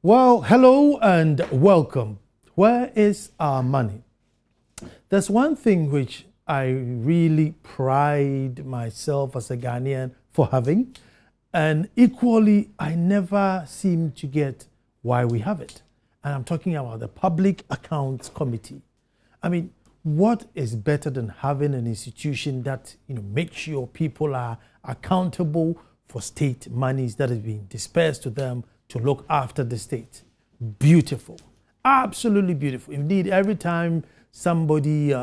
Well, hello and welcome. Where is our money? There's one thing which I really pride myself as a Ghanaian for having, and equally, I never seem to get why we have it. And I'm talking about the Public Accounts Committee. I mean, what is better than having an institution that makes sure people are accountable for state monies that is being dispersed to them to look after the state? Beautiful. Absolutely beautiful. Indeed, every time somebody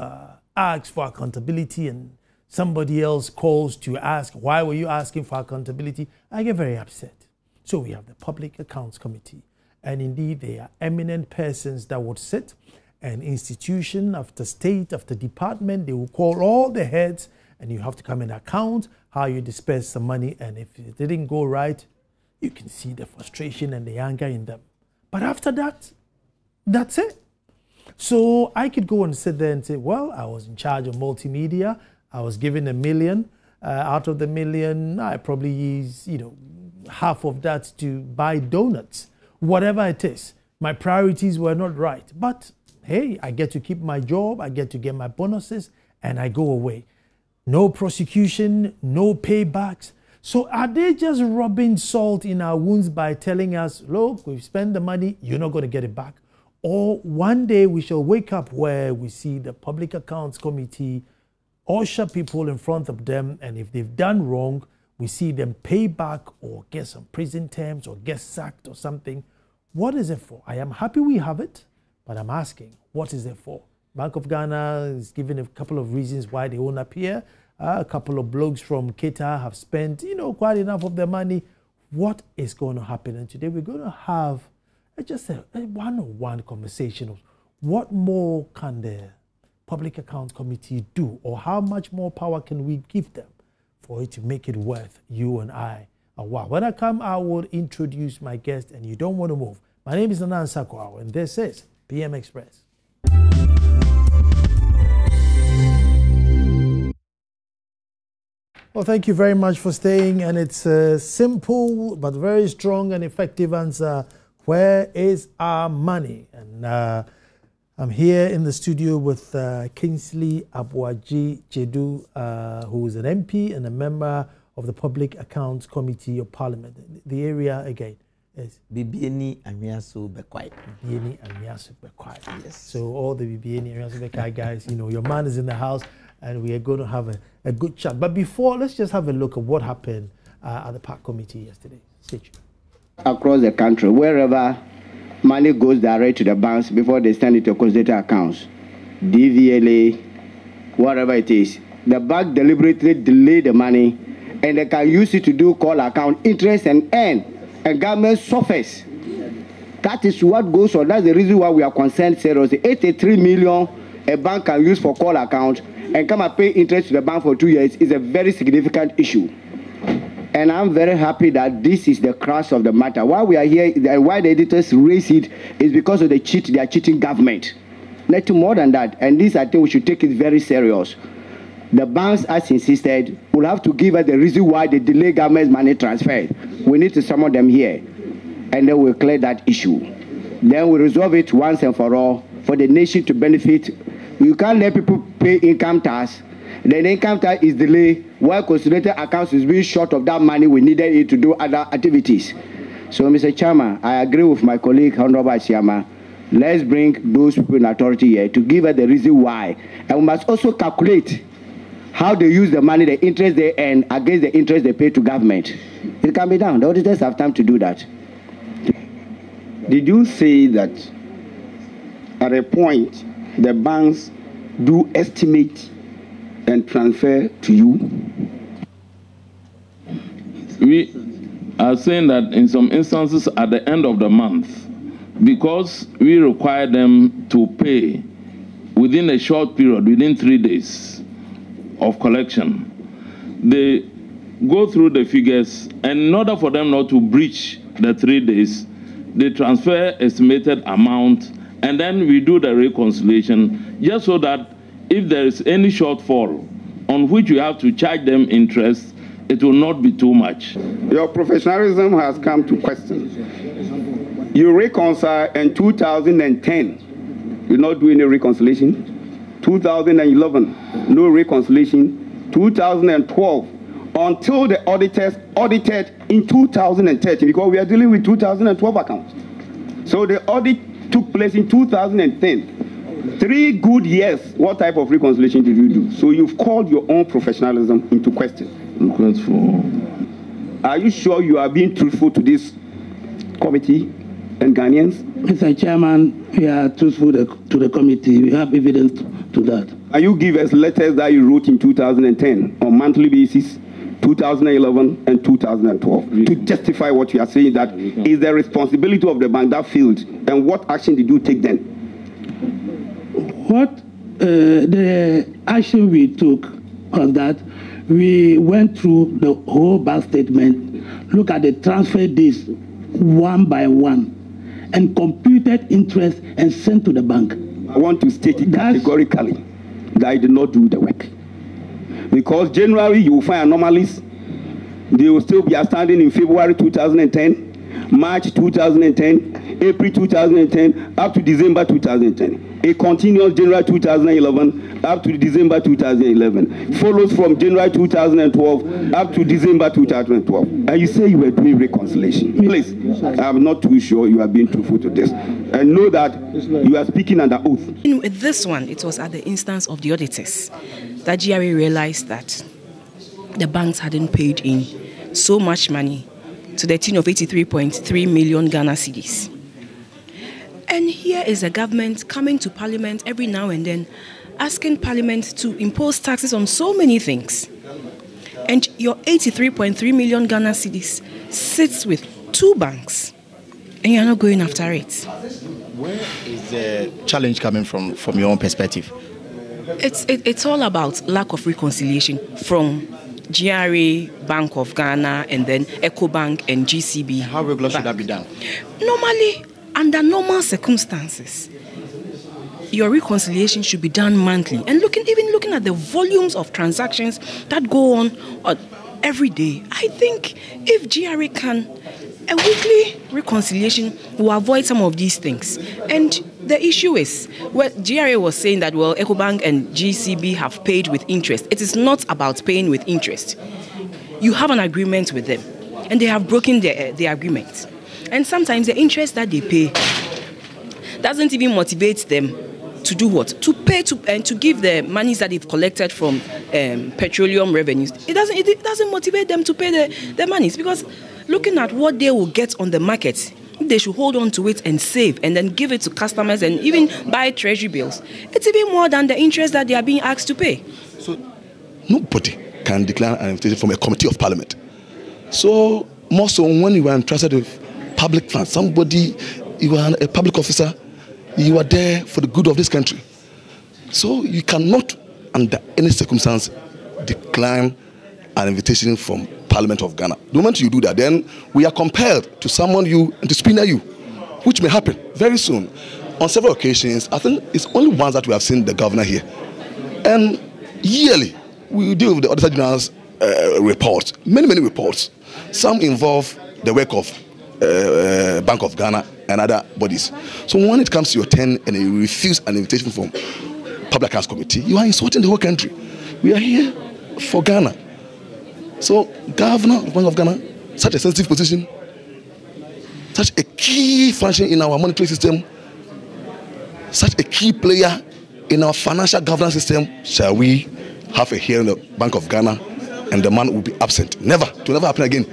asks for accountability and somebody else calls to ask, why were you asking for accountability? I get very upset. So we have the Public Accounts Committee. And indeed, they are eminent persons that would sit, an institution after state, after department, they will call all the heads and you have to come and account how you disperse some money. And if it didn't go right, you can see the frustration and the anger in them. But after that, that's it. So I could go and sit there and say, well, I was in charge of multimedia. I was given $1 million. Out of the $1 million, I probably use, half of that to buy donuts. Whatever it is, my priorities were not right. But hey, I get to keep my job. I get to get my bonuses and I go away. No prosecution, no paybacks. So are they just rubbing salt in our wounds by telling us, look, we've spent the money, you're not going to get it back? Or one day we shall wake up where we see the Public Accounts Committee usher people in front of them, and if they've done wrong, we see them pay back or get some prison terms or get sacked or something. What is it for? I am happy we have it, but I'm asking, what is it for? Bank of Ghana is giving a couple of reasons why they won't appear. A couple of blogs from Qatar have spent, quite enough of their money. What is going to happen? And today we're going to have just a one-on-one conversation of what more can the Public Accounts Committee do, or how much more power can we give them for it to make it worth you and I a while. When I come, I will introduce my guest, and you don't want to move. My name is Nanan Sakwao, and this is PM Express. Well, thank you very much for staying, and it's a simple but very strong and effective answer. Where is our money? And I'm here in the studio with Kingsley Abuaji Jedu, who is an MP and a member of the Public Accounts Committee of Parliament. The area again is Bibieni Amiaso Bekwai. Bibieni Amiaso Bekwai. Yes. So all the Bibieni Amiaso Bekwai guys, your man is in the house, and we are going to have a good chat. But before, let's just have a look at what happened at the PAC committee yesterday. Across the country, wherever money goes direct to the banks before they send it to consolidated accounts, DVLA, whatever it is, the bank deliberately delay the money, and they can use it to do call account interest and earn, and government suffers. That is what goes on. That's the reason why we are concerned seriously. 83 million a bank can use for call account and come and pay interest to the bank for 2 years is a very significant issue. And I'm very happy that this is the crux of the matter. Why we are here, why the editors raise it, is because of they are cheating government. Nothing more than that. And this, I think we should take it very serious. The banks, as insisted, will have to give us the reason why they delay government's money transfer. We need to summon them here. And then we'll clear that issue. Then we'll resolve it once and for all for the nation to benefit. You can't let people pay income tax. The income tax is delayed while consolidated accounts is being short of that money we needed it to do other activities. So, Mr. Chairman, I agree with my colleague, Honorable Asiama. Let's bring those people in authority here to give us the reason why. And we must also calculate how they use the money, the interest they earn against the interest they pay to government. It can be done. The auditors have time to do that. Did you say that at a point the banks do estimate and transfer to you? We are saying that in some instances at the end of the month, because we require them to pay within a short period, within 3 days of collection, they go through the figures, and in order for them not to breach the 3 days, they transfer estimated amount, and then we do the reconciliation, just so that if there is any shortfall on which you have to charge them interest, it will not be too much. Your professionalism has come to question. You reconcile in 2010. You not do any reconciliation. 2011, no reconciliation. 2012, until the auditors audited in 2013, because we are dealing with 2012 accounts. So the audit took place in 2010. 3 good years. What type of reconciliation did you do? So you've called your own professionalism into question. Request for. Are you sure you are being truthful to this committee and Ghanaians? Mr. Chairman, we are truthful to the committee. We have evidence to that. Can you give us letters that you wrote in 2010 on monthly basis, 2011 and 2012, to justify what you are saying, that is the responsibility of the bank that failed, and what action did you take then? What the action we took was that we went through the whole bank statement, look at the transfer days one by one, and computed interest and sent to the bank. I want to state it categorically that I did not do the work. Because generally you will find anomalies. They will still be outstanding in February 2010, March 2010, April 2010, up to December 2010. A continuous January 2011 up to December 2011. Follows from January 2012 up to December 2012. And you say you were doing reconciliation. Please, I'm not too sure you are being truthful to this. And know that you are speaking under oath. With this one, it was at the instance of the auditors that GRA realized that the banks hadn't paid in so much money to the tune of 83.3 million Ghana cedis. And here is the government coming to Parliament every now and then, asking Parliament to impose taxes on so many things. And your 83.3 million Ghana cedis sits with 2 banks, and you're not going after it. Where is the challenge coming from your own perspective? It's all about lack of reconciliation from GRA, Bank of Ghana, and then EcoBank and GCB. How regular should that be done? Normally, under normal circumstances, your reconciliation should be done monthly. And even looking at the volumes of transactions that go on every day, I think if GRA can, a weekly reconciliation will avoid some of these things. And the issue is, well, GRA was saying that, well, EcoBank and GCB have paid with interest. It is not about paying with interest. You have an agreement with them, and they have broken the agreement. And sometimes the interest that they pay doesn't even motivate them to do what? To pay and to give the monies that they've collected from petroleum revenues. It doesn't motivate them to pay the monies, because looking at what they will get on the market, they should hold on to it and save and then give it to customers and even buy treasury bills. It's even more than the interest that they are being asked to pay. So nobody can declare an invitation from a committee of parliament. So more so when you are entrusted with public funds, you are a public officer, you are there for the good of this country. So you cannot, under any circumstance, decline an invitation from Parliament of Ghana. The moment you do that, then we are compelled to summon you and to subpoena you, which may happen very soon. On several occasions, I think it's only once that we have seen the governor here. And yearly, we deal with the Auditor General's reports, many reports. Some involve the work of Bank of Ghana and other bodies. So when it comes to your turn and you refuse an invitation from Public Accounts Committee, you are insulting the whole country. We are here for Ghana. So Governor of Bank of Ghana, such a sensitive position, such a key function in our monetary system, such a key player in our financial governance system, shall we have a hearing in the Bank of Ghana and the man will be absent? Never. It will never happen again.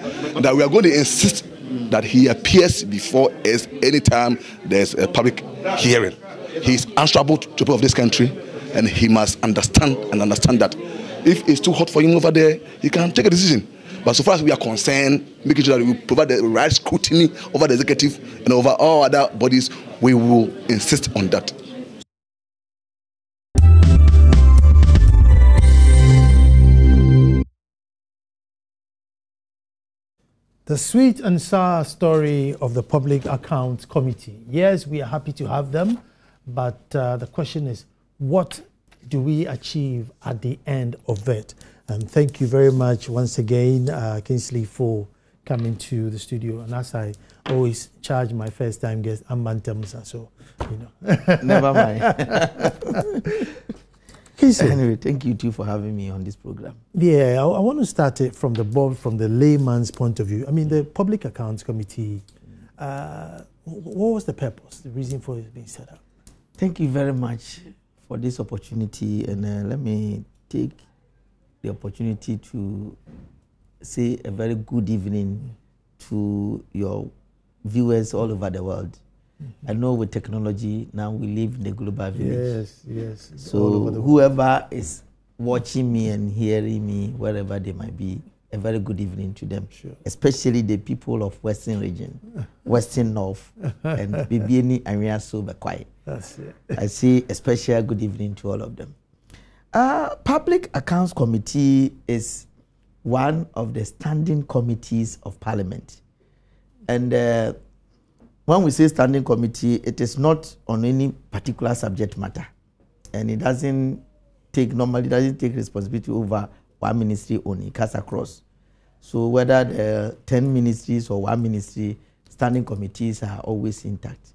That we are going to insist that he appears before us anytime there's a public hearing. He is answerable to the people of this country, and he must understand that if it's too hot for him over there, he can take a decision. But so far as we are concerned, making sure that we provide the right scrutiny over the executive and over all other bodies, we will insist on that. The sweet and sour story of the Public Accounts Committee. Yes, we are happy to have them, but the question is, what do we achieve at the end of it? And thank you very much once again, Kingsley, for coming to the studio. And as I always charge my first time guest, I'm Bantamsa, so, you know. Never mind. Anyway, thank you too for having me on this program. Yeah, I want to start it from the layman's point of view. I mean, the Public Accounts Committee, what was the purpose, the reason for it being set up? Thank you very much for this opportunity, and let me take the opportunity to say a very good evening to your viewers all over the world. I know with technology, now we live in the global village. Yes. So whoever is watching me and hearing me, wherever they might be, a very good evening to them. Sure. Especially the people of Western region, Western North, and Bibiani and Riaso Bekwai. That's it. I say a special good evening to all of them. Public Accounts Committee is one of the standing committees of Parliament. And when we say standing committee, it is not on any particular subject matter. And it doesn't take responsibility over one ministry only, it cuts across. So whether there are 10 ministries or one ministry, standing committees are always intact.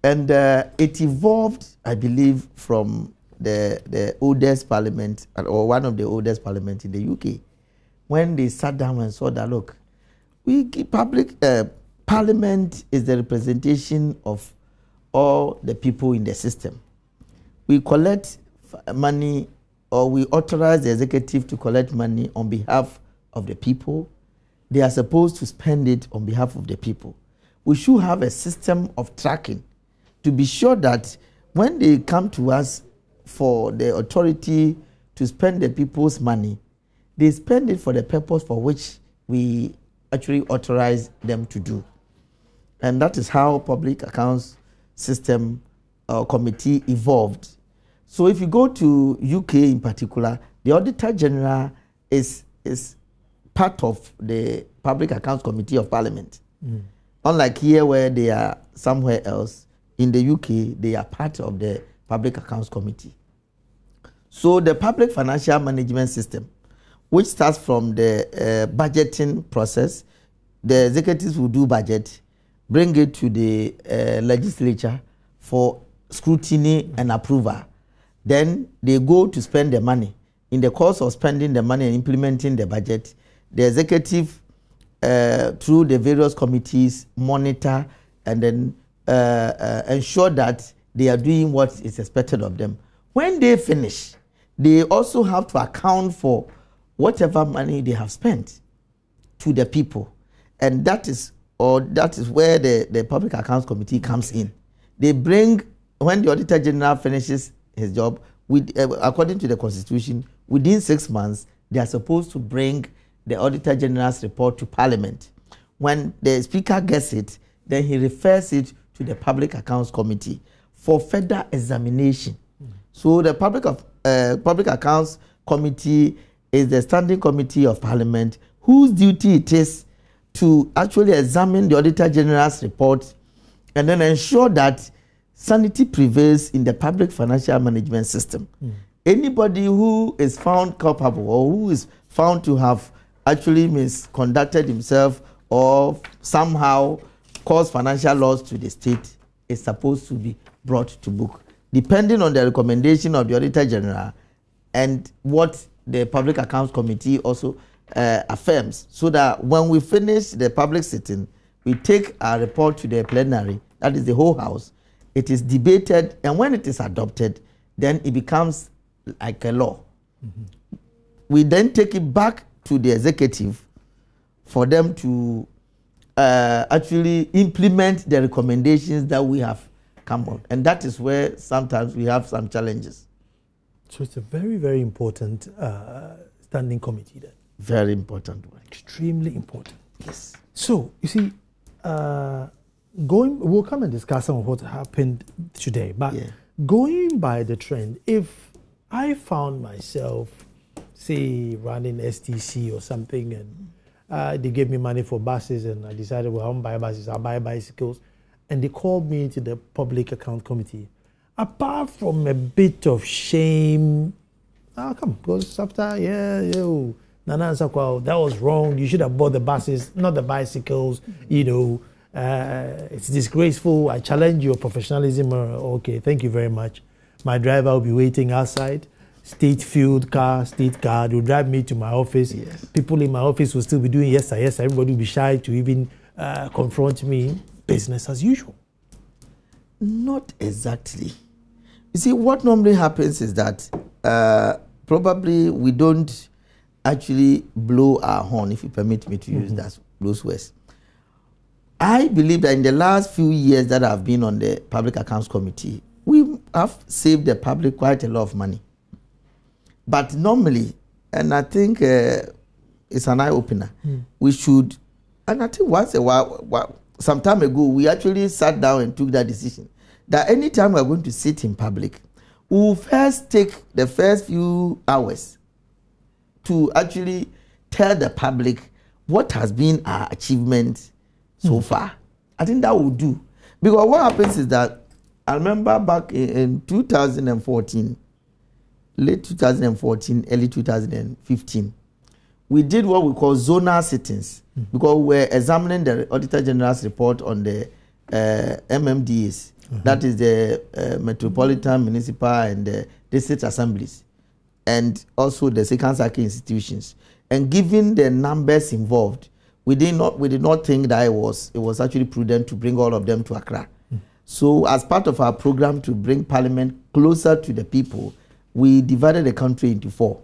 And it evolved, I believe, from the oldest parliament, or one of the oldest parliaments in the UK, when they sat down and saw that, look, we give Parliament is the representation of all the people in the system. We collect money, or we authorize the executive to collect money on behalf of the people. They are supposed to spend it on behalf of the people. We should have a system of tracking to be sure that when they come to us for the authority to spend the people's money, they spend it for the purpose for which we actually authorize them to do. And that is how Public Accounts System Committee evolved. So if you go to UK in particular, the Auditor General is part of the Public Accounts Committee of Parliament. Unlike here where they are somewhere else, in the UK, they are part of the Public Accounts Committee. So the Public Financial Management System, which starts from the budgeting process, the executives will do budget, bring it to the legislature for scrutiny and approval. Then they go to spend the money. In the course of spending the money and implementing the budget, the executive, through the various committees, monitor and then ensure that they are doing what is expected of them. When they finish, they also have to account for whatever money they have spent to the people. And that is where the Public Accounts Committee comes in. They bring, when the Auditor General finishes his job, according to the Constitution, within 6 months, they are supposed to bring the Auditor General's report to Parliament. When the Speaker gets it, then he refers it to the Public Accounts Committee for further examination. So the Public Accounts Committee is the standing committee of Parliament whose duty it is to actually examine the Auditor General's report and then ensure that sanity prevails in the public financial management system. Anybody who is found culpable or who is found to have actually misconducted himself or somehow caused financial loss to the state is supposed to be brought to book, depending on the recommendation of the Auditor General and what the Public Accounts Committee also affirms, so that when we finish the public sitting, we take our report to the plenary, that is the whole house, it is debated, and when it is adopted, then it becomes like a law. We then take it back to the executive for them to actually implement the recommendations that we have come on. And that is where sometimes we have some challenges. So it's a very, very important standing committee then. Very important one. Extremely important. Yes. So, you see, we'll come and discuss some of what happened today, but going by the trend, if I found myself, say, running STC or something, and they gave me money for buses, and I decided, well, I won't buy buses, I'll buy bicycles, and they called me to the Public Account Committee, apart from a bit of shame, come, because after, Nana Ansakwa, that was wrong. You should have bought the buses, not the bicycles. You know, it's disgraceful. I challenge your professionalism. Okay, thank you very much. My driver will be waiting outside. State fueled car, state car. They'll drive me to my office. Yes. People in my office will still be doing yes, sir, yes, sir. Everybody will be shy to even confront me. Business as usual. Not exactly. You see, what normally happens is that probably we don't actually blow our horn, if you permit me to use those words. I believe that in the last few years that I've been on the Public Accounts Committee, we have saved the public quite a lot of money. But normally, and I think it's an eye-opener, we should, and I think once a while, some time ago, we actually sat down and took that decision that anytime we're going to sit in public, we'll first take the first few hours to actually tell the public what has been our achievement so far. I think that will do. Because what happens is that I remember back in 2014, late 2014, early 2015, we did what we call zonal sittings because we were examining the Auditor General's report on the MMDAs, that is the Metropolitan, Municipal, and the District Assemblies, and also the second cycle institutions. And given the numbers involved, we did not think that it was actually prudent to bring all of them to Accra. So as part of our program to bring Parliament closer to the people, we divided the country into 4.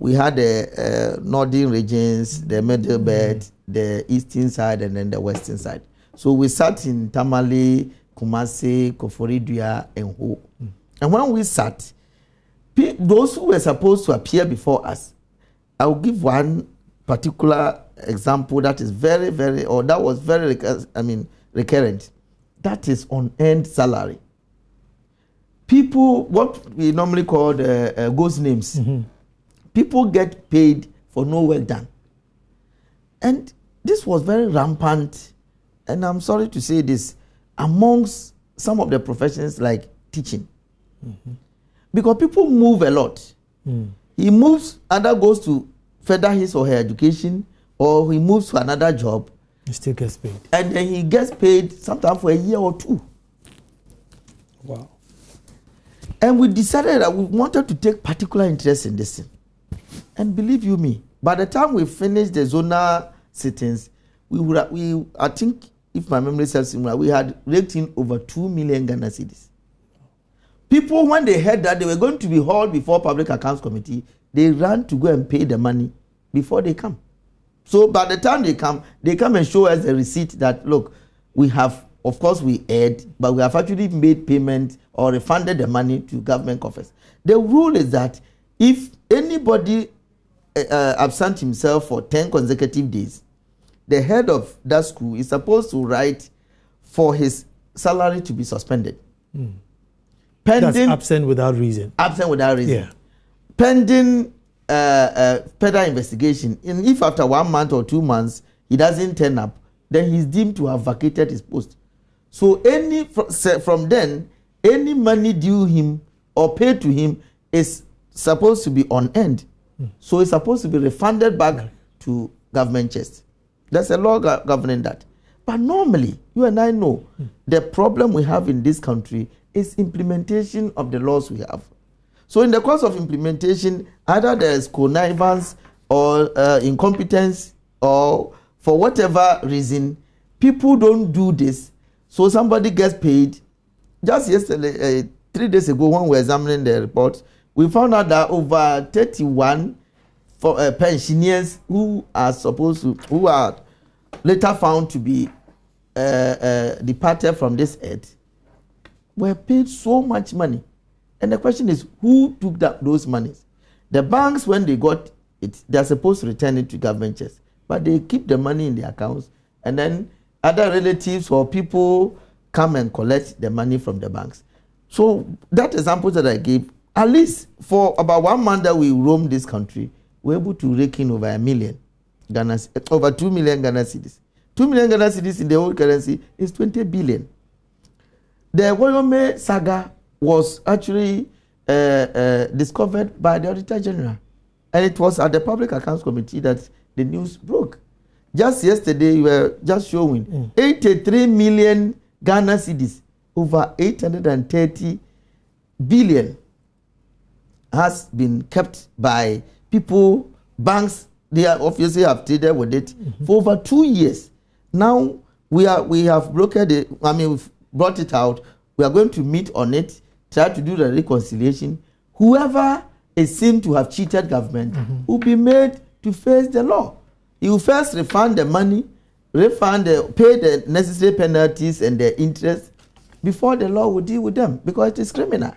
We had the northern regions, the middle belt, the eastern side, and then the western side. So we sat in Tamale, Kumasi, Koforidua, and Ho. And when we sat, those who were supposed to appear before us, I will give one particular example that is that was very recurrent. That is unearned salary. People, what we normally call ghost names, people get paid for no work done. And this was very rampant, and I'm sorry to say this, amongst some of the professions like teaching. Because people move a lot. He moves, either goes to further his or her education, or he moves to another job. He still gets paid. And then he gets paid sometimes for a year or 2. Wow. And we decided that we wanted to take particular interest in this thing. And believe you me, by the time we finished the zonal sittings, I think, if my memory serves me, we had raked in over 2 million Ghana cedis. People, when they heard that they were going to be hauled before Public Accounts Committee, they ran to go and pay the money before they come. So by the time they come and show us a receipt that, look, we have, of course we aired, but we have actually made payment or refunded the money to government coffers. The rule is that if anybody absent himself for 10 consecutive days, the head of that school is supposed to write for his salary to be suspended. Pending, that's absent without reason. Absent without reason. Yeah. Pending further investigation. And if after 1 month or 2 months he doesn't turn up, then he's deemed to have vacated his post. So from then, any money due him or paid to him is supposed to be unearned. So it's supposed to be refunded back to government chest. There's a law governing that. But normally, you and I know, the problem we have in this country is implementation of the laws we have. So in the course of implementation, either there is connivance or incompetence, or for whatever reason, people don't do this. So somebody gets paid. Just yesterday, 3 days ago, when we were examining the report, we found out that over 31 pensioners who are later found to be departed from this earth were paid so much money. And the question is, who took those monies? The banks, when they got it, they're supposed to return it to government chest, but they keep the money in their accounts, and then other relatives or people come and collect the money from the banks. So that example that I gave, at least for about 1 month that we roamed this country, we were able to rake in over 1 million Ghana, over 2 million Ghana cedis. 2 million Ghana cedis in the old currency is 20 billion. The Woyome saga was actually discovered by the Auditor General. And it was at the Public Accounts Committee that the news broke. Just yesterday, we were just showing 83 million Ghana cedis, over 830 billion, has been kept by people, banks. They are obviously have traded with it for over 2 years. Now we have brokered it. I mean, we've brought it out. We are going to meet on it, try to do the reconciliation. Whoever is seen to have cheated government will be made to face the law. You first refund the money, pay the necessary penalties and the interest before the law will deal with them, because it is criminal.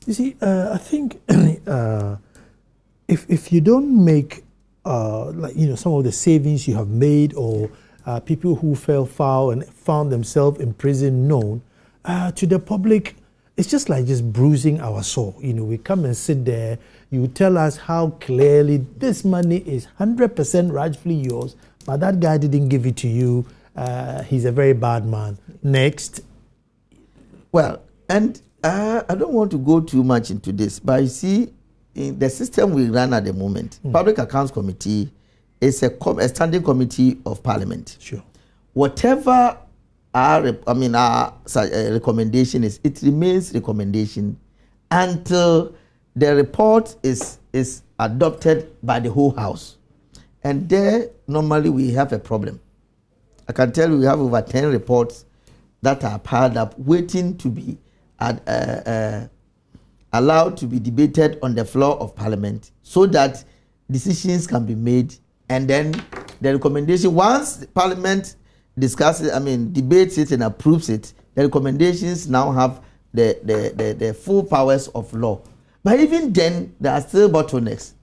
You see, I think if you don't make some of the savings you have made, or people who fell foul and found themselves in prison known to the public, it's just like just bruising our soul. We come and sit there, you tell us how clearly this money is 100% rightfully yours, but that guy didn't give it to you. He's a very bad man. Next. Well, and I don't want to go too much into this, but you see, in the system we run at the moment, Public Accounts Committee is a standing committee of Parliament. Sure. Whatever our recommendation is, it remains recommendation until the report is adopted by the whole House. And there, normally we have a problem. I can tell you we have over 10 reports that are piled up, waiting to be allowed to be debated on the floor of Parliament, so that decisions can be made. And then the recommendation, once Parliament discusses, debates it and approves it, the recommendations now have the full powers of law. But even then, there are still bottlenecks.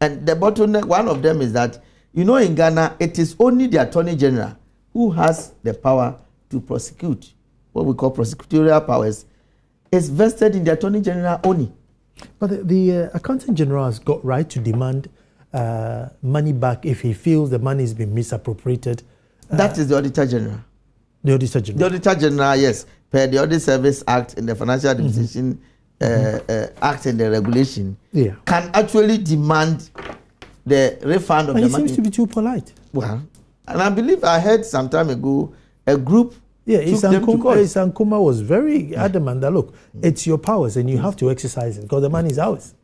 And the bottleneck, one of them is that, in Ghana, it is only the Attorney General who has the power to prosecute. What we call prosecutorial powers is vested in the Attorney General only. But the Accountant General has got right to demand money back if he feels the money has been misappropriated. That is the Auditor General. The Auditor General. The Auditor General, yes, per the Audit Service Act and the Financial Administration Act and the regulation, can actually demand the refund of the money. He seems to be too polite. Well, and I believe I heard some time ago a group. Yeah, Isankuma was very adamant that, look, it's your powers and you have to exercise it because the money is ours.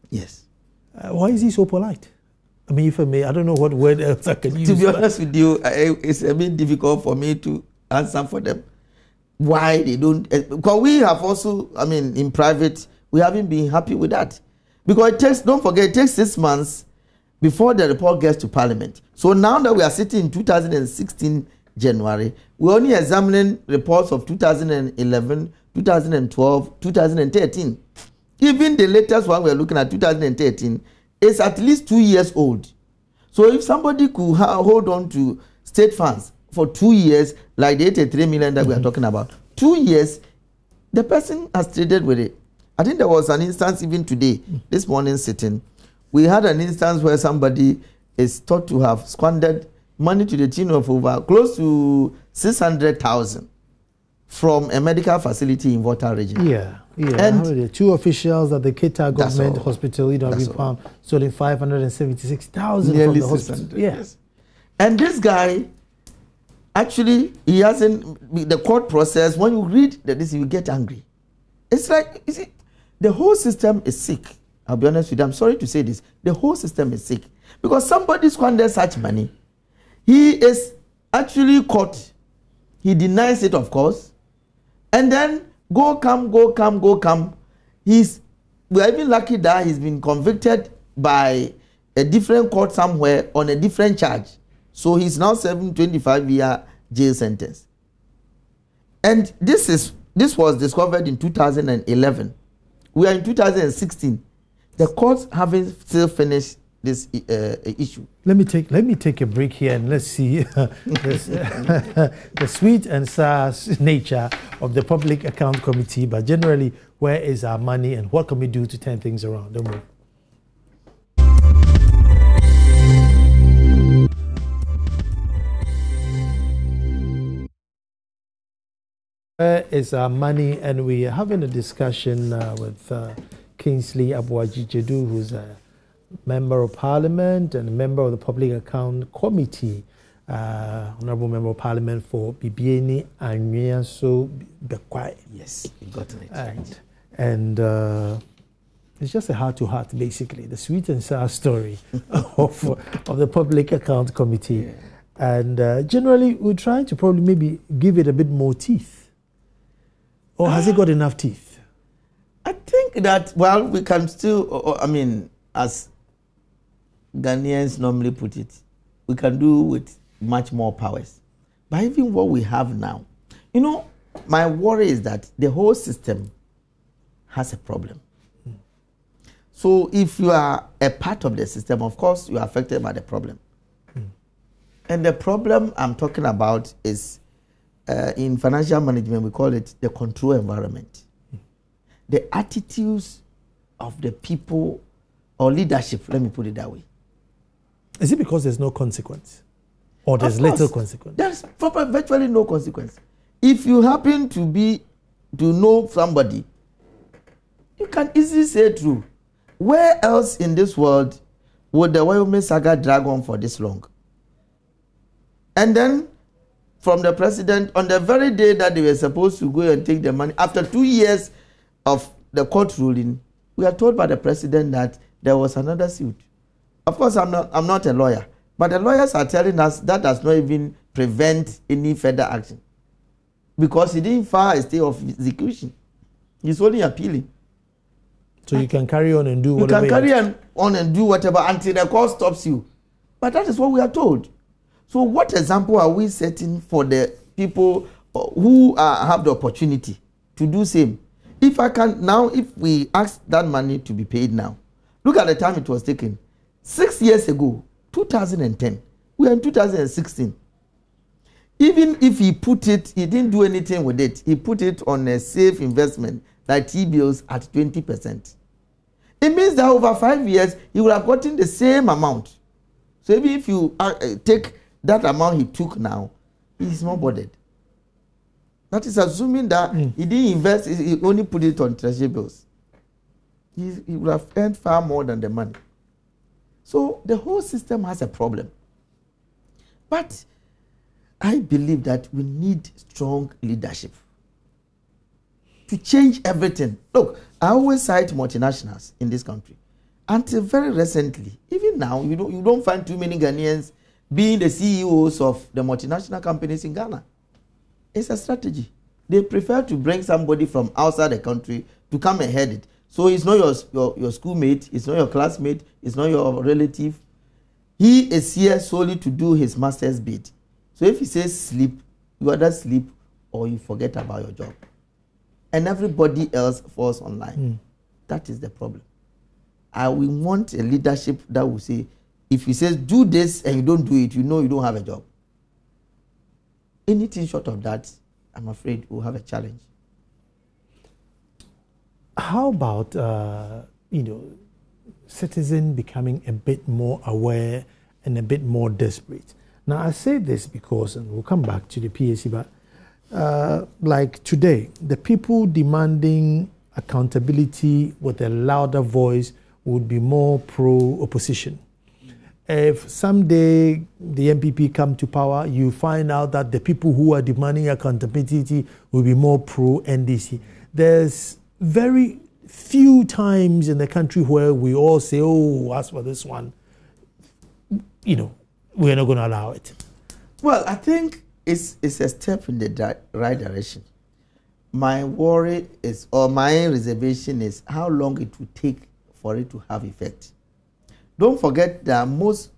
Yes. Why is he so polite? I mean, for me, I don't know what word else I can use. To be honest with you, it's a bit difficult for me to answer for them. Why they don't, because we have also, in private, we haven't been happy with that. Because it takes, don't forget, it takes 6 months before the report gets to Parliament. So now that we are sitting in 2016 January, we're only examining reports of 2011, 2012, 2013. Even the latest one we're looking at, 2013, is at least 2 years old. So if somebody could hold on to state funds for 2 years, like the 83 million that we are talking about, 2 years, the person has traded with it. I think there was an instance even today, this morning sitting, we had an instance where somebody is thought to have squandered money to the tune of over close to 600,000 from a medical facility in Volta region. Yeah. And the 2 officials at the Kita government hospital, we found stolen 576,000 from the hospital. Yes. And this guy, actually, he hasn't, the court process, when you read this, you get angry. It's like, you see, the whole system is sick. I'll be honest with you. I'm sorry to say this. The whole system is sick. Because somebody squanders such money, he is actually caught. He denies it, of course. And then go come. We're even lucky that he's been convicted by a different court somewhere on a different charge. So he's now serving 25-year jail sentence. And this was discovered in 2011. We are in 2016. The courts haven't still finished this issue. Let me take a break here and let's see the sweet and sour nature of the Public Account Committee, but generally, where is our money and what can we do to turn things around? Don't move. Where is our money? And we are having a discussion with Kingsley Abuaji-Jedu, who's Member of Parliament and a member of the Public Account Committee, Honorable Member of Parliament for Bibiani Anwiaso Bekwai. Yes, you got it right. And it's just a heart-to-heart, basically, the sweet and sour story of the Public Account Committee. Yeah. And generally, we're trying to probably maybe give it a bit more teeth. Or has it got enough teeth? I think that, well, we can still, I mean, as Ghanaians normally put it, we can do with much more powers. But even what we have now, you know, my worry is that the whole system has a problem. So if you are a part of the system, of course, you are affected by the problem. And the problem I'm talking about is, in financial management, we call it the control environment. The attitudes of the people or leadership, let me put it that way. Is it because there's no consequence? Or there's little consequence? There's virtually no consequence. If you happen to know somebody, you can easily say true. Where else in this world would the Wyoming saga drag on for this long? And then, from the president, on the very day that they were supposed to go and take the money, after 2 years of the court ruling, we are told by the president that there was another suit. Of course, I'm not a lawyer, but the lawyers are telling us that does not even prevent any further action, because he didn't file a stay of execution. He's only appealing. So you can carry on and do whatever. You can carry on and do whatever until the court stops you. But that is what we are told. So what example are we setting for the people who have the opportunity to do same? If we ask that money to be paid now, look at the time it was taken. 6 years ago, 2010, we are in 2016. Even if he didn't do anything with it. He put it on a safe investment, like T-bills at 20%. It means that over 5 years, he would have gotten the same amount. So even if you take that amount he took now, he is not bothered. That is assuming that he didn't invest, he only put it on treasury bills. He would have earned far more than the money. So the whole system has a problem. But I believe that we need strong leadership to change everything. Look, I always cite multinationals in this country. Until very recently, even now, you don't find too many Ghanaians being the CEOs of the multinational companies in Ghana. It's a strategy. They prefer to bring somebody from outside the country to come and head it. So it's not your schoolmate, it's not your classmate, it's not your relative. He is here solely to do his master's bid. So if he says sleep, you either sleep or you forget about your job. And everybody else falls online. That is the problem. We want a leadership that will say, if he says do this and you don't do it, you know you don't have a job. Anything short of that, I'm afraid we'll have a challenge. How about citizens becoming a bit more aware and a bit more desperate? Now I say this because, and we'll come back to the PAC, but like today, the people demanding accountability with a louder voice would be more pro-opposition. If someday the MPP come to power, you find out that the people who are demanding accountability will be more pro-NDC. There's very few times in the country where we all say, oh, as for this one, we're not going to allow it. Well, I think it's a step in the right direction. My worry is, or my reservation is, how long it will take for it to have effect. Don't forget that most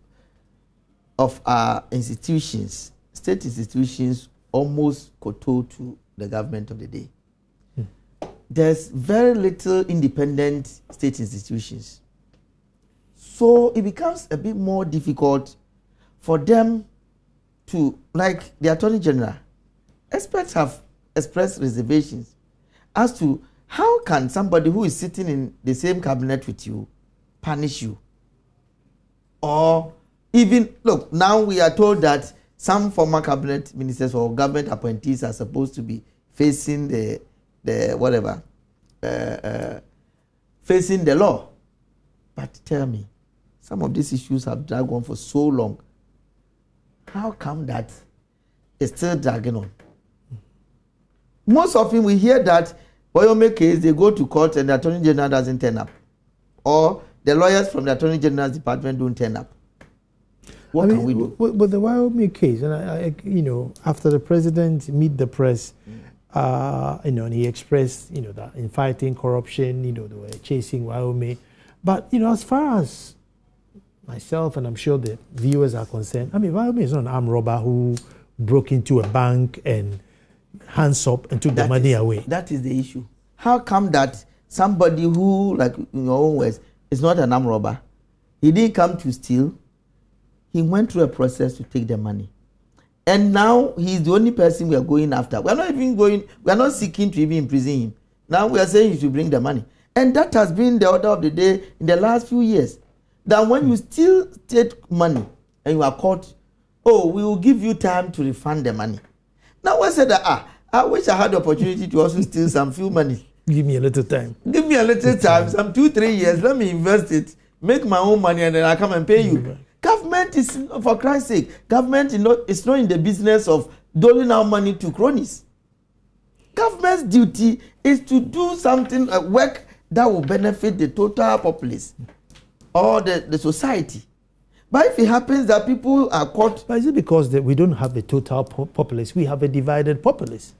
of our institutions, state institutions, almost kowtow to the government of the day. There's very little independent state institutions. So it becomes a bit more difficult for them to, like the Attorney General, experts have expressed reservations as to how can somebody who is sitting in the same cabinet with you punish you? Or even, look, now we are told that some former cabinet ministers or government appointees are supposed to be facing facing the law. But tell me, some of these issues have dragged on for so long. How come that it's still dragging on? Most often we hear that Oyome case, they go to court and the Attorney General doesn't turn up. Or the lawyers from the Attorney General's department don't turn up. What can we do? With the Wyoming case, and I, after the president meet the press, and he expressed, that in fighting corruption, they were chasing Wyoming. But, as far as myself and I'm sure the viewers are concerned, Wyoming is not an armed robber who broke into a bank and hands up and took the money away. That is the issue. How come that somebody who, like in your own words, is not an armed robber, he didn't come to steal, he went through a process to take the money. And now he's the only person we are going after. We are not seeking to even imprison him. Now we are saying he should bring the money. And that has been the order of the day in the last few years. That when you still take money and you are caught, we will give you time to refund the money. Now we said that, I wish I had the opportunity to also steal some few money. Give me a little time. Give me a little time, some 2-3 years, let me invest it, make my own money and then I come and pay you. Right. Government is, for Christ's sake, government is not in the business of doling out money to cronies. Government's duty is to do something, work that will benefit the total populace or the society. But if it happens that people are caught... But is it because we don't have a total populace? We have a divided populace.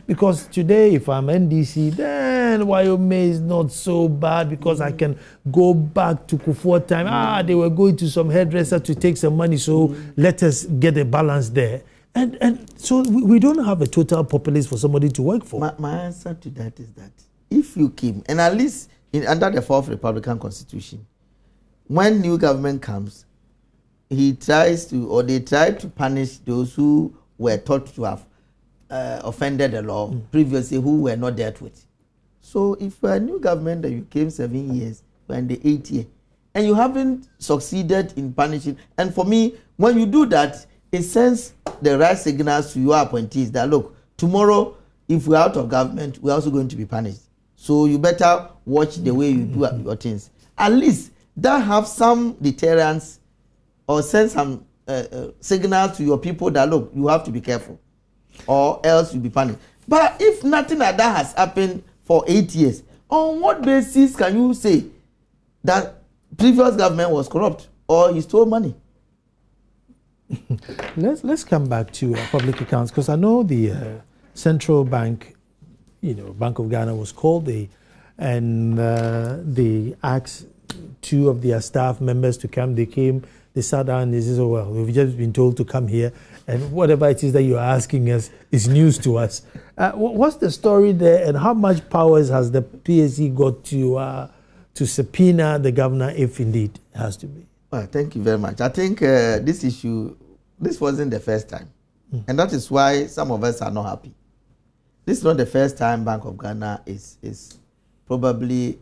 Because today, if I'm NDC, then Wyoming is not so bad because I can go back to Kufuor time. They were going to some hairdresser to take some money, so let us get a balance there. And so we don't have a total populace for somebody to work for. My answer to that is that if you came, and at least under the 4th Republican Constitution, when new government comes, they try to punish those who were thought to have offended the law previously, who were not dealt with. So if you're a new government and you came 7 years, you're in the 8th year, and you haven't succeeded in punishing, and for me, when you do that, it sends the right signals to your appointees that, look, tomorrow, if we're out of government, we're also going to be punished. So you better watch the way you do your things. At least that have some deterrence or send some signals to your people that, look, you have to be careful or else you'll be punished. But if nothing like that has happened for 8 years, on what basis can you say that previous government was corrupt or he stole money? Let's come back to public accounts, because I know the central bank, Bank of Ghana was called, and they asked 2 of their staff members to come. They came, they sat down, and they said, well, we've just been told to come here, and whatever it is that you're asking us is news to us. What's the story there, and how much powers has the PAC got to subpoena the governor if indeed it has to be? Well, thank you very much. I think this wasn't the first time. And that is why some of us are not happy. This is not the first time Bank of Ghana is probably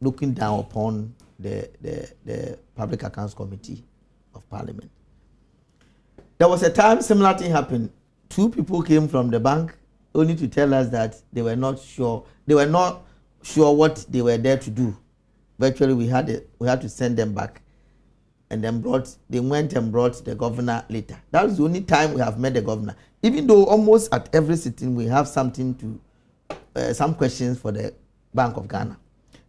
looking down upon the Public Accounts Committee of Parliament. There was a time similar thing happened. 2 people came from the bank only to tell us that they were not sure. They were not sure what they were there to do. Virtually, we had to send them back, and then they went and brought the governor later. That was the only time we have met the governor. Even though almost at every sitting we have some questions for the Bank of Ghana.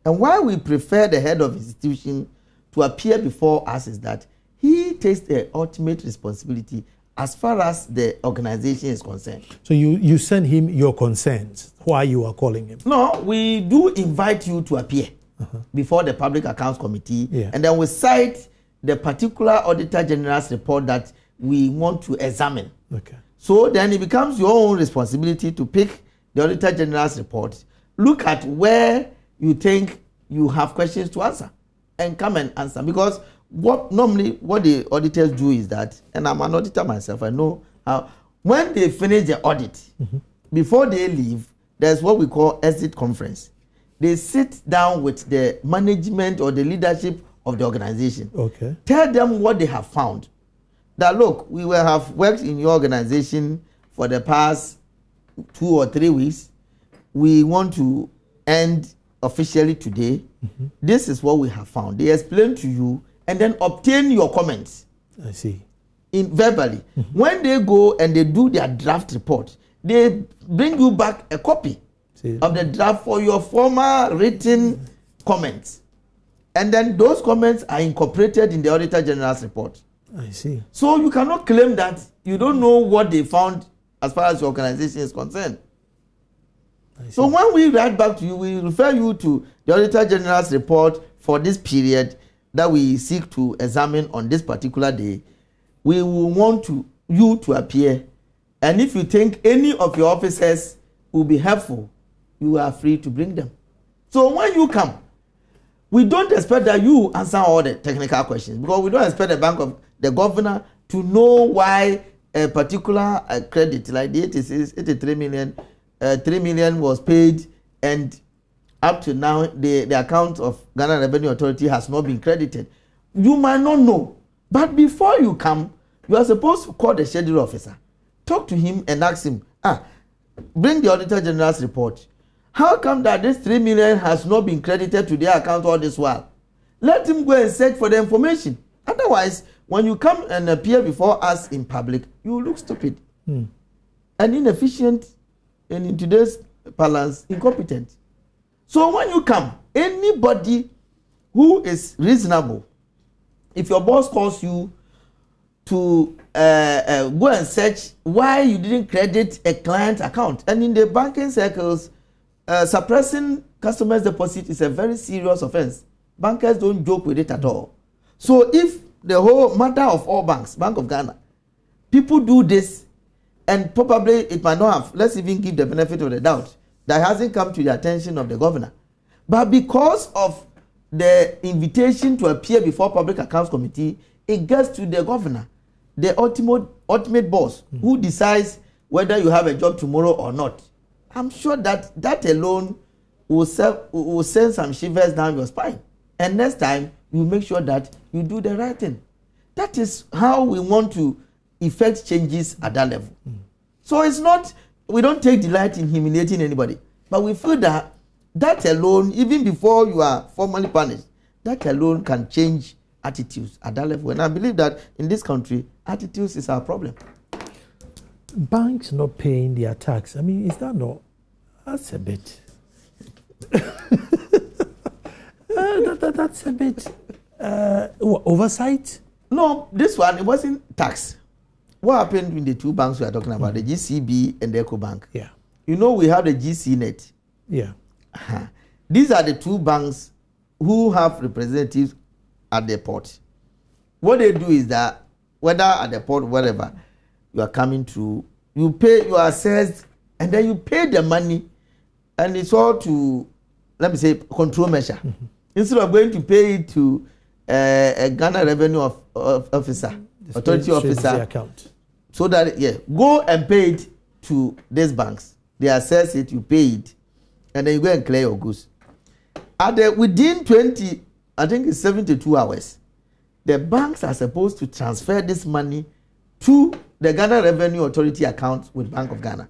And why we prefer the head of institution to appear before us is that he takes the ultimate responsibility as far as the organization is concerned. So you send him your concerns, why you are calling him? No, we do invite you to appear before the Public Accounts Committee, and then we cite the particular Auditor General's report that we want to examine. Okay. So then it becomes your own responsibility to pick the Auditor General's report, look at where you think you have questions to answer, and come and answer. Because what the auditors do is that, and I'm an auditor myself, I know how, when they finish the audit, before they leave, there's what we call exit conference. They sit down with the management or the leadership of the organization. Okay. Tell them what they have found. That, look, we will have worked in your organization for the past 2 or 3 weeks. We want to end officially today. this is what we have found. They explain to you and then obtain your comments. I see. Verbally. When they go and they do their draft report, they bring you back a copy of the draft for your former written comments. And then those comments are incorporated in the Auditor General's report. I see. So you cannot claim that you don't know what they found as far as your organization is concerned. So when we write back to you, we refer you to the Auditor General's report for this period that we seek to examine on this particular day. We will want you to appear. And if you think any of your officers will be helpful, you are free to bring them. So when you come, we don't expect that you answer all the technical questions, because we don't expect the governor to know why a particular credit like the 83 million, 3 million was paid, and up to now the account of Ghana Revenue Authority has not been credited. You might not know, but before you come, you are supposed to call the schedule officer, talk to him and ask him, bring the Auditor General's report. How come that this 3 million has not been credited to their account all this while? Let him go and search for the information. Otherwise, when you come and appear before us in public, you look stupid and inefficient, and in today's parlance, incompetent. So when you come, anybody who is reasonable, if your boss calls you to go and search why you didn't credit a client account, and in the banking circles, suppressing customers' deposit is a very serious offense. Bankers don't joke with it at all. So if the whole matter of all banks, Bank of Ghana, people do this, and probably it might not have, let's even give the benefit of the doubt, that hasn't come to the attention of the governor. But because of the invitation to appear before Public Accounts Committee, it gets to the governor, the ultimate boss, who decides whether you have a job tomorrow or not. I'm sure that alone will send some shivers down your spine. And next time, you make sure that you do the right thing. That is how we want to effect changes at that level. So it's not, we don't take delight in humiliating anybody, but we feel that alone, even before you are formally punished, that alone can change attitudes at that level. And I believe that in this country, attitudes is our problem. Banks not paying their tax. I mean, is that not? That's a bit. That's a bit oversight. No, this one, it wasn't tax. What happened in the two banks we are talking about, the GCB and the EcoBank? Yeah. You know, we have the GCNet. Yeah. These are the two banks who have representatives at the port. What they do is that, whether at the port, wherever you are coming through, you pay, you are assessed, and then you pay the money, and it's all to, let me say, control measure. Instead of going to pay it to a Ghana Revenue Officer, Authority Officer, account. So that, go and pay it to these banks. They assess it, you pay it, and then you go and clear your goods. Within 72 hours, the banks are supposed to transfer this money to the Ghana Revenue Authority account with Bank of Ghana,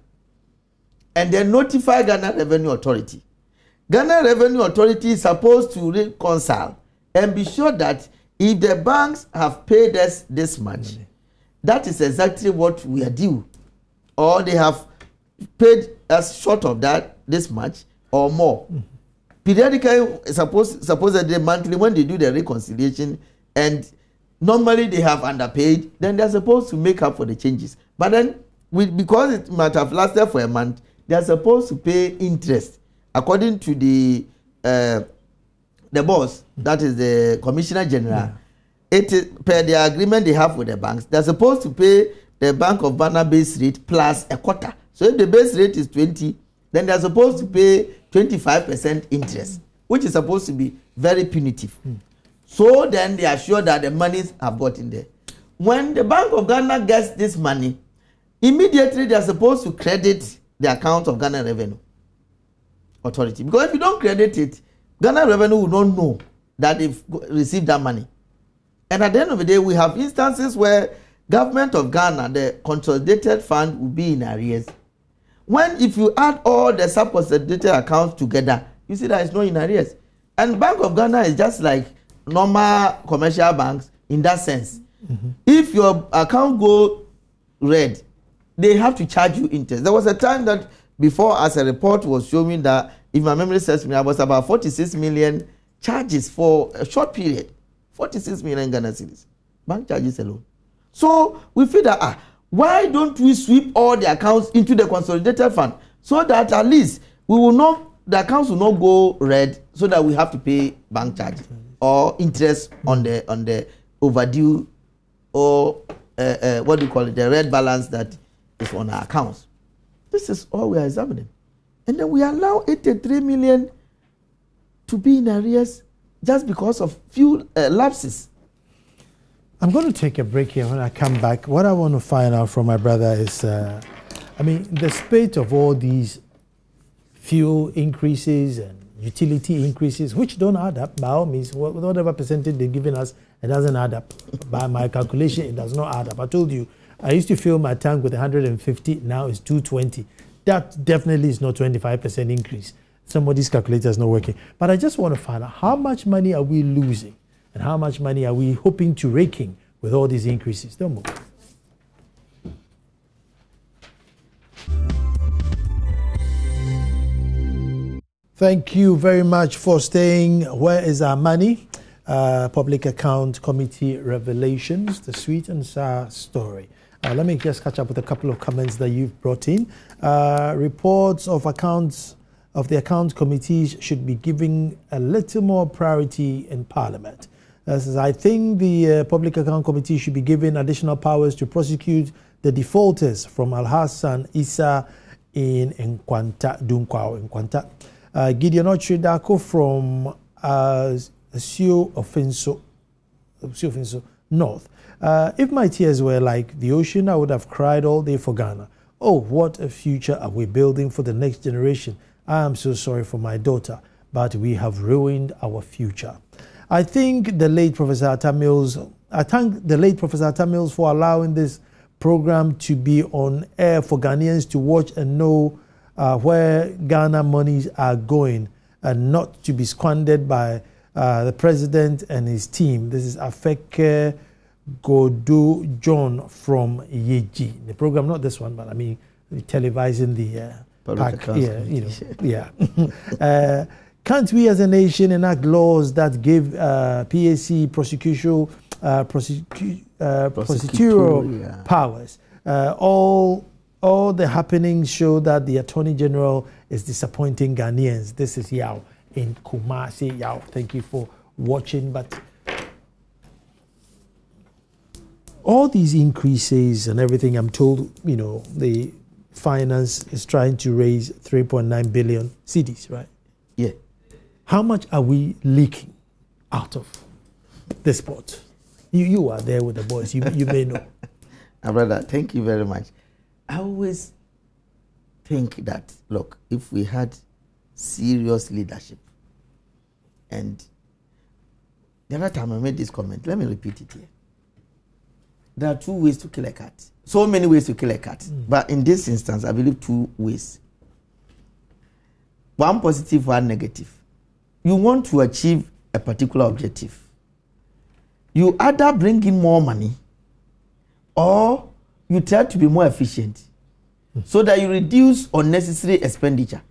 and then notify Ghana Revenue Authority. Ghana Revenue Authority is supposed to reconcile and be sure that if the banks have paid us this much, that is exactly what we are due, or they have paid us short of that this much or more. Periodically, supposedly monthly, when they do the reconciliation, and normally they have underpaid, then they're supposed to make up for the changes. But then, because it might have lasted for a month, they're supposed to pay interest according to the boss, that is the Commissioner General. It is per the agreement they have with the banks. They're supposed to pay the Bank of Ghana base rate plus a quarter. So if the base rate is 20, then they're supposed to pay 25% interest, which is supposed to be very punitive. So then they are sure that the monies have got in there. When the Bank of Ghana gets this money, immediately they are supposed to credit the account of Ghana Revenue Authority. Because if you don't credit it, Ghana Revenue will not know that they've received that money. And at the end of the day, we have instances where Government of Ghana, the consolidated fund, will be in arrears. When if you add all the sub-consolidated accounts together, you see that it's not in arrears. And Bank of Ghana is just like normal commercial banks in that sense. If your account go red, they have to charge you interest. There was a time that before, as a report was showing that, if my memory serves me, I was about 46 million charges for a short period. 46 million Ghana cedis. Bank charges alone. So we feel that, why don't we sweep all the accounts into the consolidated fund so that at least we will not, the accounts will not go red, so that we have to pay bank charges or interest on the overdue, or what do you call it, the red balance that is on our accounts. This is all we are examining. And then we allow 83 million to be in arrears just because of few lapses. I'm going to take a break here. When I come back, what I want to find out from my brother is, the spate of all these fuel increases and utility increases, which don't add up by all means. Whatever percentage they're giving us, it doesn't add up. By my calculation, it does not add up. I told you, I used to fill my tank with 150, now it's 220. That definitely is not 25% increase. Somebody's calculator is not working. But I just want to find out, how much money are we losing and how much money are we hoping to rake in with all these increases? Don't move. Thank you very much for staying. Where is our money? Public Account Committee Revelations, the sweet and sour story. Let me just catch up with a couple of comments that you've brought in. Reports of accounts of the account committees should be given a little more priority in Parliament. I think the Public Account Committee should be given additional powers to prosecute the defaulters from Al-Hassan Issa in Nkwanta, Dunkwao, Nkwanta. Gideon Ochidako from Asio Offenso North. If my tears were like the ocean, I would have cried all day for Ghana. Oh, what a future are we building for the next generation. I am so sorry for my daughter, but we have ruined our future. I thank the late Professor Atta Mills for allowing this program to be on air for Ghanaians to watch and know where Ghana monies are going and not to be squandered by the president and his team. This is Afeke Godo John from Yeji. The program, not this one, but televising the PAC. Yeah. Can't we as a nation enact laws that give PAC prosecutorial powers? All the happenings show that the Attorney General is disappointing Ghanaians. This is Yao in Kumasi. Yao, thank you for watching. But all these increases and everything, I'm told, the finance is trying to raise 3.9 billion cedis, right? Yeah. How much are we leaking out of this pot? You are there with the boys. You may know. Brother, thank you very much. I always think that, look, if we had serious leadership, and the other time I made this comment, let me repeat it here. There are 2 ways to kill a cat. So many ways to kill a cat. But in this instance, I believe 2 ways. One positive, one negative. You want to achieve a particular objective. You either bring in more money or you try to be more efficient so that you reduce unnecessary expenditure.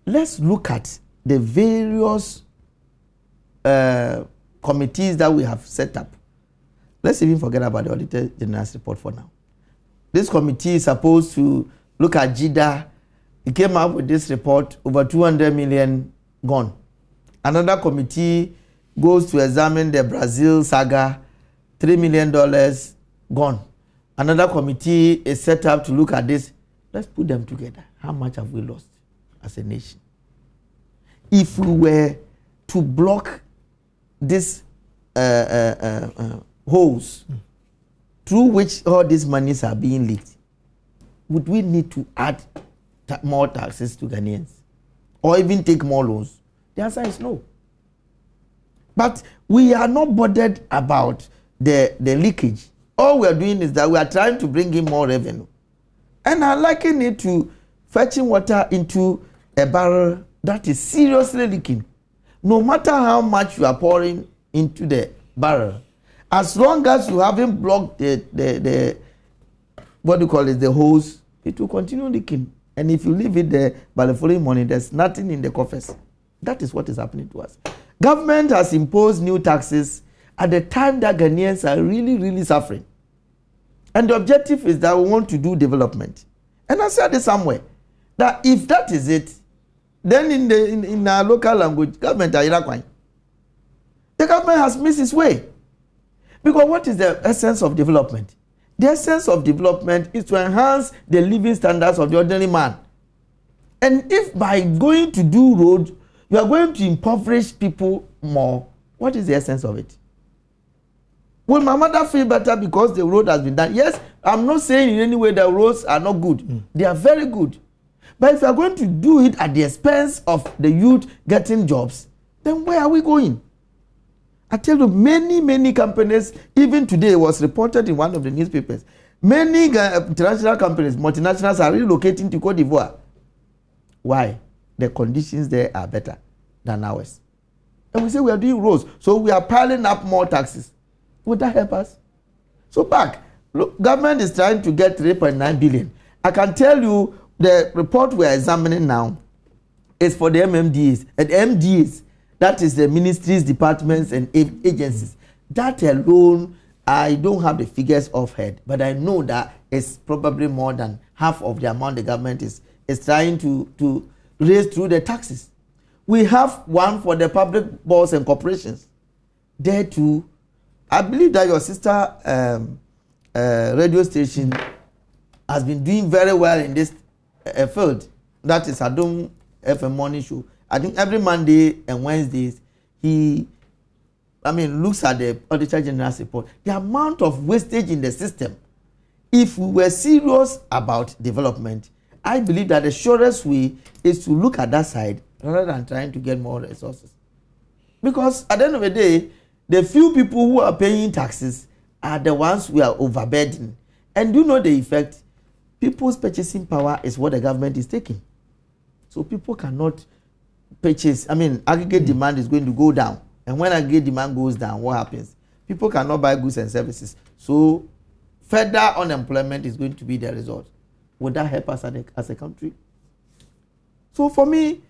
Let's look at the various committees that we have set up. Let's even forget about the Auditor General's report for now. This committee is supposed to look at JIDA. It came up with this report, over 200 million gone. Another committee goes to examine the Brazil saga, $3 million gone. Another committee is set up to look at this. Let's put them together. How much have we lost as a nation? If we were to block this holes through which all these monies are being leaked, would we need to add more taxes to Ghanaians or even take more loans? The answer is no. But we are not bothered about the leakage. All we are doing is that we are trying to bring in more revenue. And I liken it to fetching water into a barrel that is seriously leaking. no matter how much you are pouring into the barrel, as long as you haven't blocked the what do you call it, the hose, it will continue leaking. And if you leave it there by the following morning, there's nothing in the coffers. That is what is happening to us. Government has imposed new taxes at the time that Ghanaians are really, really suffering. And the objective is that we want to do development. And I said it somewhere, that if that is it, then in our local language, government are Iraquois. The government has missed its way. Because what is the essence of development? The essence of development is to enhance the living standards of the ordinary man. And if by going to do roads, you are going to impoverish people more, what is the essence of it? Will my mother feel better because the road has been done? Yes, I'm not saying in any way the roads are not good. They are very good. But if you are going to do it at the expense of the youth getting jobs, then where are we going? I tell you, many companies, even today was reported in one of the newspapers, many international companies, multinationals are relocating to Cote d'Ivoire. Why? The conditions there are better than ours. And we say we are doing roads, so we are piling up more taxes. Would that help us? So back, look, government is trying to get 3.9 billion. I can tell you the report we are examining now is for the MMDs. And MDs, that is the ministries, departments, and agencies. That alone, I don't have the figures offhand, but I know that it's probably more than half of the amount the government is trying to raise through the taxes. We have one for the public boards and corporations. There too, I believe that your sister radio station has been doing very well in this field. That is Adom FM Morning Show. I think every Monday and Wednesdays, he looks at the Auditor General's report. The amount of wastage in the system. If we were serious about development, I believe that the surest way is to look at that side rather than trying to get more resources. Because at the end of the day, the few people who are paying taxes are the ones who are overburdened. And you know the effect. People's purchasing power is what the government is taking. So people cannot purchase. Aggregate demand is going to go down. And when aggregate demand goes down, what happens? People cannot buy goods and services. So further unemployment is going to be the result. Would that help us as a country? So for me,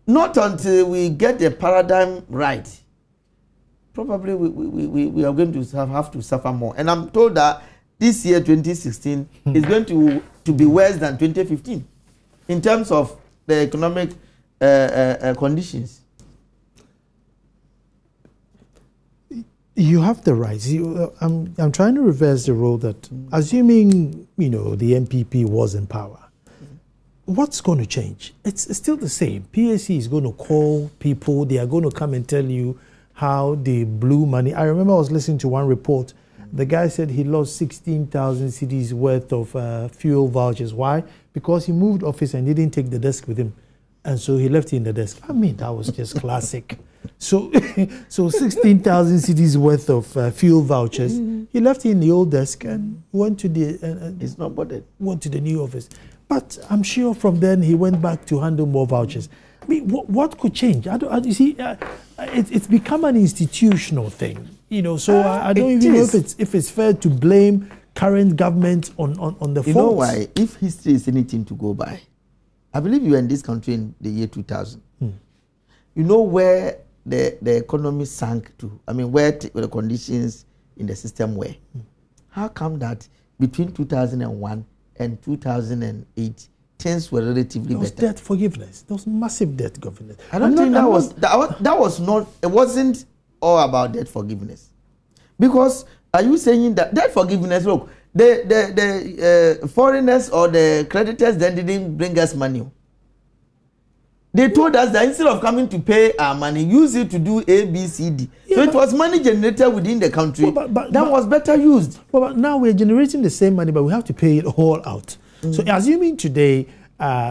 not until we get the paradigm right, probably we are going to have to suffer more. And I'm told that this year, 2016, is going to be worse than 2015 in terms of the economic conditions. You have the right. I'm trying to reverse the role that, assuming the MPP was in power, what's going to change? It's still the same. PAC is going to call people. They are going to come and tell you how they blew money. I remember I was listening to one report. The guy said he lost 16,000 cedis worth of fuel vouchers. Why? Because he moved office and didn't take the desk with him. And so he left it in the desk. That was just classic. So 16,000 cedis worth of fuel vouchers. He left it in the old desk and went to the... it's not bothered. Went to the new office. But I'm sure from then he went back to handle more vouchers. What could change? You see, it's become an institutional thing. So I don't even know if it's fair to blame current government on the faults. You know why? If history is anything to go by, I believe you were in this country in the year 2000. You know where the economy sank to? Where the conditions in the system were? How come that between 2001 and 2008, things were relatively better? There was debt forgiveness. There was massive debt forgiveness. I don't think that was not. It wasn't all about debt forgiveness. Because are you saying that debt forgiveness? Look, the foreigners or the creditors then didn't bring us money. They told us that instead of coming to pay our money, use it to do A, B, C, D. So it was money generated within the country that was better used. But now we're generating the same money, but we have to pay it all out. So assuming today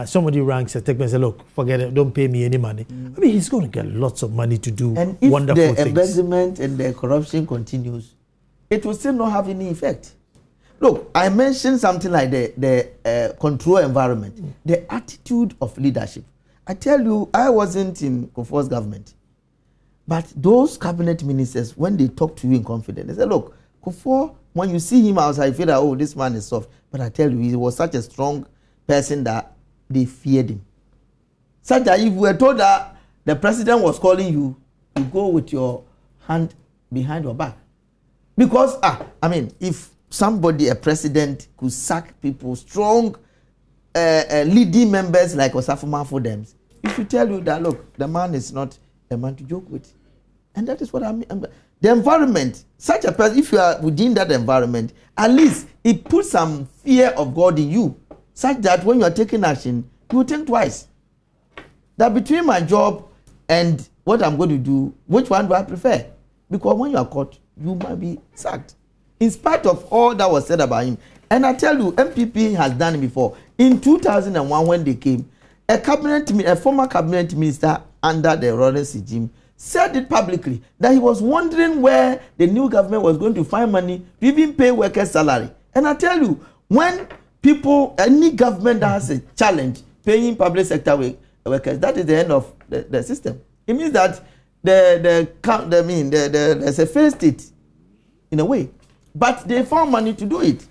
somebody ranks a tech and says, look, forget it, don't pay me any money. He's going to get lots of money to do wonderful things. And if the embezzlement and the corruption continues, it will still not have any effect. Look, I mentioned something like the control environment, the attitude of leadership. I tell you, I wasn't in Kufuor's government. But those cabinet ministers, when they talk to you in confidence, they say, look, Kufuor, when you see him outside, you feel that, oh, this man is soft. But I tell you, he was such a strong person that they feared him. Such that if you were told that the president was calling you, you go with your hand behind your back. Because, if somebody, a president, could sack people, strong leading members like Osafo for them, if you tell you that, look, the man is not a man to joke with. And that is what I mean. The environment, such a person, if you are within that environment, at least it puts some fear of God in you, such that when you are taking action, you will think twice. That between my job and what I'm going to do, which one do I prefer? Because when you are caught, you might be sacked. In spite of all that was said about him. And I tell you, MPP has done it before. In 2001, when they came, a former cabinet minister under the Lawrence regime said it publicly that he was wondering where the new government was going to find money to even pay workers' salary. And I tell you, when any government that has a challenge paying public sector workers, that is the end of the system. It means that there's a failed state in a way. But they found money to do it.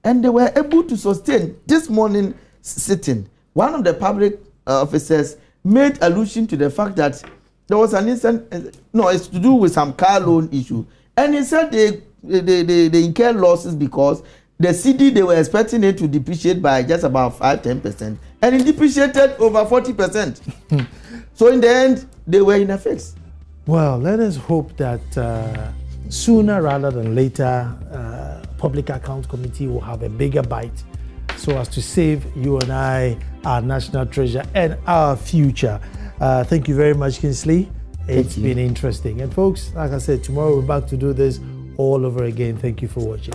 And they were able to sustain this morning sitting. One of the public officers made allusion to the fact that there was an incident, it's to do with some car loan issue. And he said they incurred losses because the CD, they were expecting it to depreciate by just about 5-10%. And it depreciated over 40%. So in the end, they were in a fix. Well, let us hope that sooner rather than later, Public Account Committee will have a bigger bite so as to save you and I, our national treasure, and our future. Thank you very much, Kingsley. It's been interesting. And folks, like I said, tomorrow we're back to do this all over again. Thank you for watching.